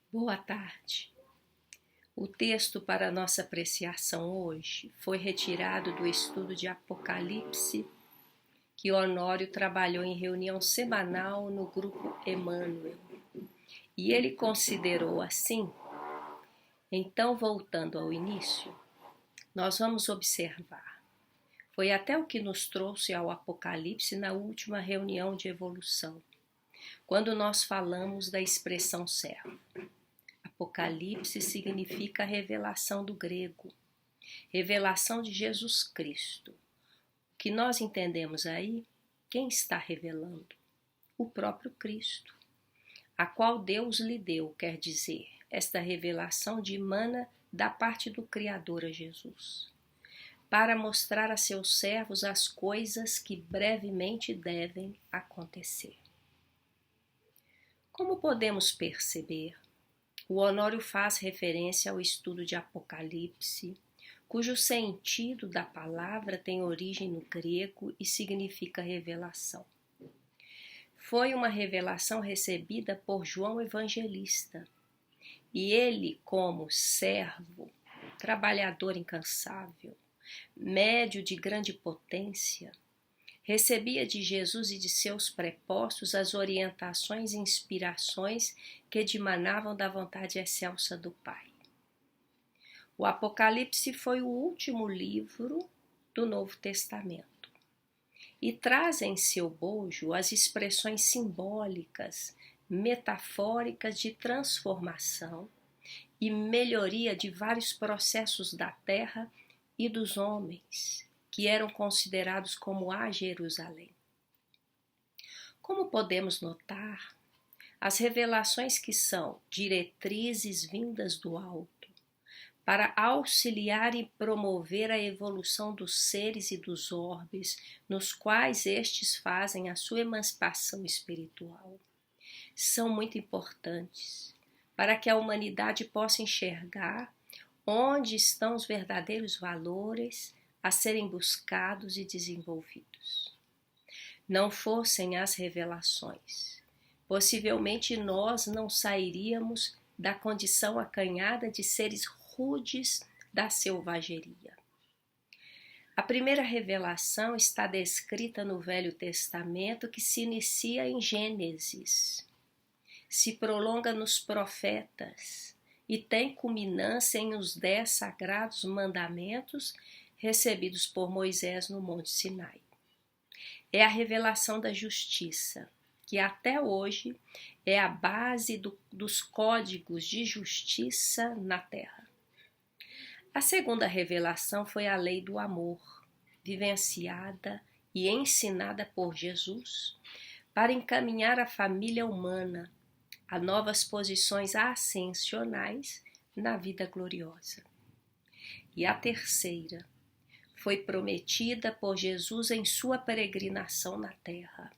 Boa tarde. O texto para nossa apreciação hoje foi retirado do estudo de Apocalipse que Honório trabalhou em reunião semanal no grupo Emmanuel. E ele considerou assim. Então, voltando ao início, nós vamos observar. Foi até o que nos trouxe ao Apocalipse na última reunião de evolução, quando nós falamos da expressão servo. Apocalipse significa revelação do grego, revelação de Jesus Cristo. O que nós entendemos aí? Quem está revelando? O próprio Cristo, a qual Deus lhe deu, quer dizer, esta revelação dimana da parte do Criador a Jesus, para mostrar a seus servos as coisas que brevemente devem acontecer. Como podemos perceber, o Honório faz referência ao estudo de Apocalipse, cujo sentido da palavra tem origem no grego e significa revelação. Foi uma revelação recebida por João Evangelista, e ele, como servo, trabalhador incansável, médio de grande potência, recebia de Jesus e de seus prepostos as orientações e inspirações que dimanavam da vontade excelsa do Pai. O Apocalipse foi o último livro do Novo Testamento e traz em seu bojo as expressões simbólicas, metafóricas de transformação e melhoria de vários processos da terra e dos homens, que eram considerados como a Jerusalém. Como podemos notar, as revelações que são diretrizes vindas do alto para auxiliar e promover a evolução dos seres e dos orbes, nos quais estes fazem a sua emancipação espiritual, são muito importantes para que a humanidade possa enxergar onde estão os verdadeiros valores a serem buscados e desenvolvidos. Não fossem as revelações, possivelmente nós não sairíamos da condição acanhada de seres rudes da selvageria. A primeira revelação está descrita no Velho Testamento, que se inicia em Gênesis, se prolonga nos profetas e tem culminância em os 10 sagrados mandamentos recebidos por Moisés no Monte Sinai. É a revelação da justiça, que até hoje é a base dos códigos de justiça na Terra. A segunda revelação foi a lei do amor, vivenciada e ensinada por Jesus para encaminhar a família humana a novas posições ascensionais na vida gloriosa. E a terceira foi prometida por Jesus em sua peregrinação na terra,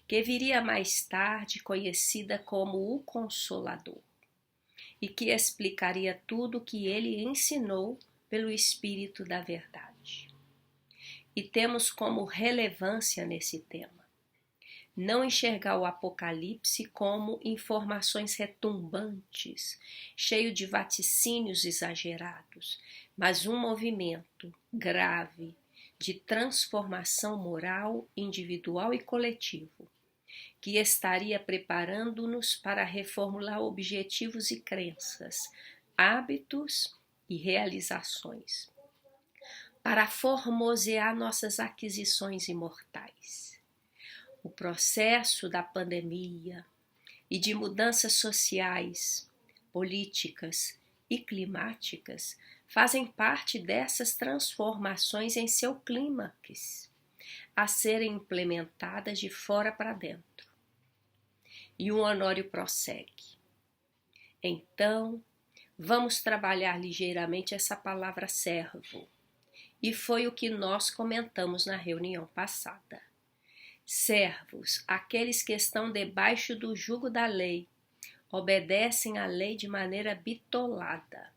que viria mais tarde conhecida como o Consolador, e que explicaria tudo o que ele ensinou pelo Espírito da Verdade. E temos como relevância nesse tema não enxergar o Apocalipse como informações retumbantes, cheio de vaticínios exagerados, mas um movimento grave de transformação moral, individual e coletivo, que estaria preparando-nos para reformular objetivos e crenças, hábitos e realizações, para formosear nossas aquisições imortais. O processo da pandemia e de mudanças sociais, políticas e climáticas fazem parte dessas transformações em seu clímax, a serem implementadas de fora para dentro. E o Honório prossegue. Então, vamos trabalhar ligeiramente essa palavra servo, e foi o que nós comentamos na reunião passada. Servos, aqueles que estão debaixo do jugo da lei, obedecem à lei de maneira bitolada.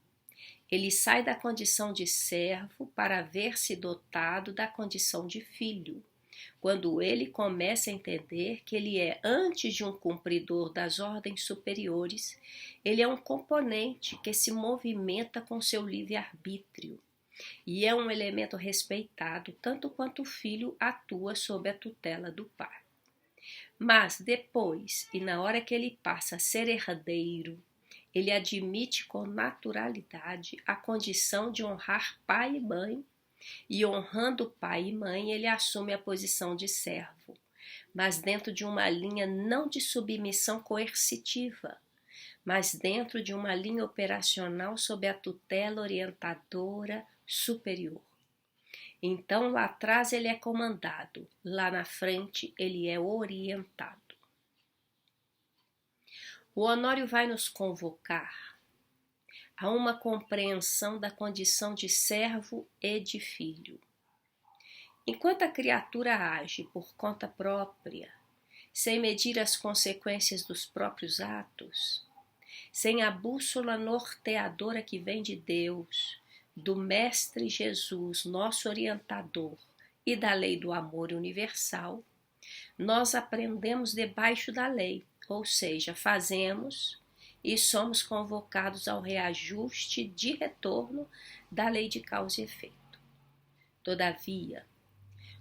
Ele sai da condição de servo para ver-se dotado da condição de filho, quando ele começa a entender que ele é, antes de um cumpridor das ordens superiores, ele é um componente que se movimenta com seu livre-arbítrio e é um elemento respeitado tanto quanto o filho atua sob a tutela do pai. Mas depois, e na hora que ele passa a ser herdeiro, ele admite com naturalidade a condição de honrar pai e mãe, e honrando pai e mãe, ele assume a posição de servo, mas dentro de uma linha não de submissão coercitiva, mas dentro de uma linha operacional sob a tutela orientadora superior. Então lá atrás ele é comandado, lá na frente ele é orientado. O Honório vai nos convocar a uma compreensão da condição de servo e de filho. Enquanto a criatura age por conta própria, sem medir as consequências dos próprios atos, sem a bússola norteadora que vem de Deus, do Mestre Jesus, nosso orientador, e da lei do amor universal, nós aprendemos debaixo da lei, ou seja, fazemos e somos convocados ao reajuste de retorno da lei de causa e efeito. Todavia,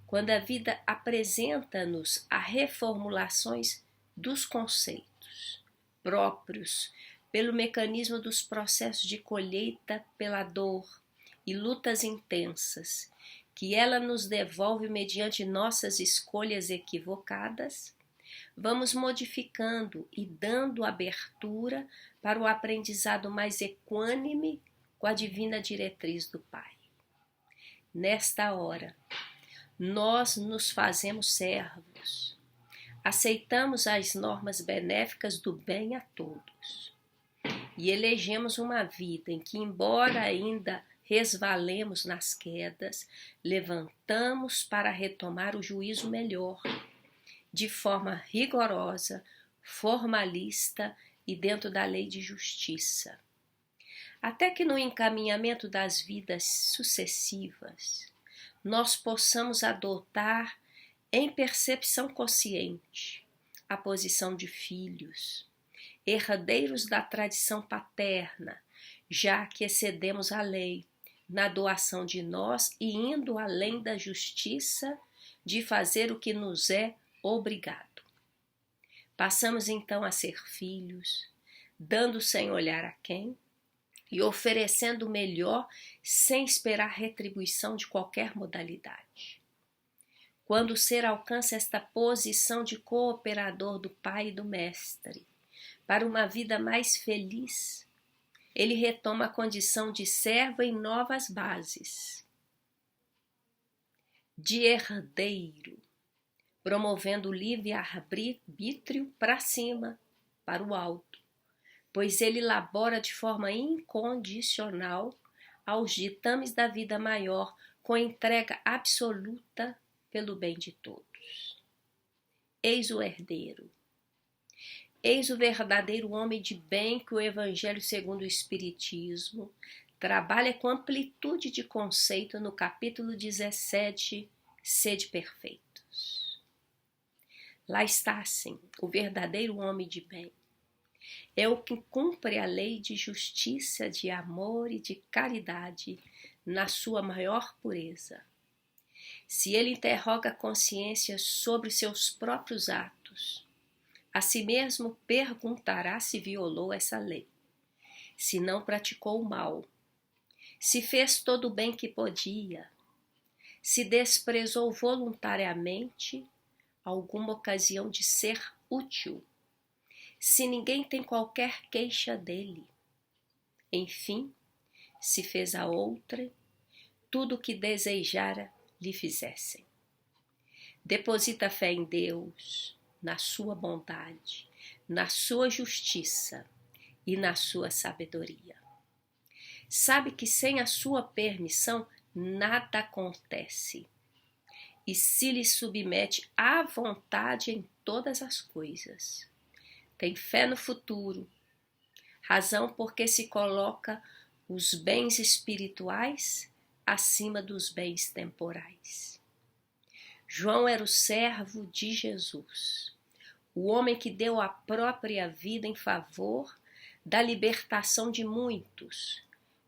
quando a vida apresenta-nos a reformulações dos conceitos próprios pelo mecanismo dos processos de colheita pela dor e lutas intensas, que ela nos devolve mediante nossas escolhas equivocadas, vamos modificando e dando abertura para o aprendizado mais equânime com a divina diretriz do Pai. Nesta hora, nós nos fazemos servos, aceitamos as normas benéficas do bem a todos e elegemos uma vida em que, embora ainda resvalemos nas quedas, levantamos para retomar o juízo melhor, de forma rigorosa, formalista e dentro da lei de justiça. Até que no encaminhamento das vidas sucessivas, nós possamos adotar em percepção consciente a posição de filhos, herdeiros da tradição paterna, já que excedemos a lei na doação de nós e indo além da justiça de fazer o que nos é obrigado. Passamos então a ser filhos, dando sem olhar a quem e oferecendo o melhor sem esperar retribuição de qualquer modalidade. Quando o ser alcança esta posição de cooperador do Pai e do Mestre para uma vida mais feliz, ele retoma a condição de servo em novas bases, de herdeiro, promovendo o livre-arbítrio para cima, para o alto, pois ele labora de forma incondicional aos ditames da vida maior, com entrega absoluta pelo bem de todos. Eis o herdeiro. Eis o verdadeiro homem de bem que o Evangelho segundo o Espiritismo trabalha com amplitude de conceito no capítulo 17, Sede Perfeitos. Lá está, assim, o verdadeiro homem de bem. É o que cumpre a lei de justiça, de amor e de caridade na sua maior pureza. Se ele interroga a consciência sobre seus próprios atos, a si mesmo perguntará se violou essa lei, se não praticou o mal, se fez todo o bem que podia, se desprezou voluntariamente alguma ocasião de ser útil, se ninguém tem qualquer queixa dele. Enfim, se fez a outra tudo o que desejara lhe fizessem. Deposita fé em Deus, na sua bondade, na sua justiça e na sua sabedoria. Sabe que sem a sua permissão nada acontece e se lhe submete à vontade em todas as coisas. Tem fé no futuro, razão porque se coloca os bens espirituais acima dos bens temporais. João era o servo de Jesus, o homem que deu a própria vida em favor da libertação de muitos,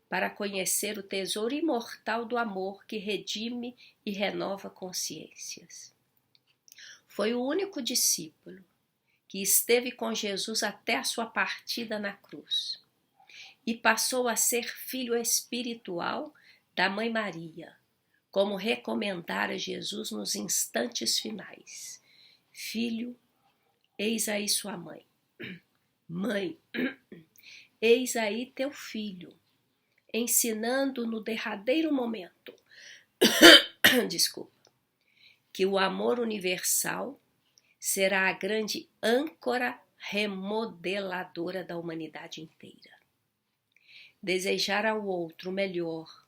para conhecer o tesouro imortal do amor que redime e renova consciências. Foi o único discípulo que esteve com Jesus até a sua partida na cruz e passou a ser filho espiritual da Mãe Maria, como recomendara Jesus nos instantes finais. Filho, eis aí sua mãe. Mãe, eis aí teu filho, ensinando no derradeiro momento, desculpa, que o amor universal será a grande âncora remodeladora da humanidade inteira. Desejar ao outro o melhor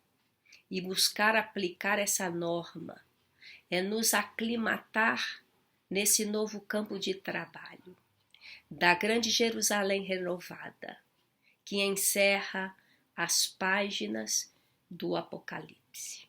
e buscar aplicar essa norma é nos aclimatar nesse novo campo de trabalho da grande Jerusalém renovada, que encerra as páginas do Apocalipse.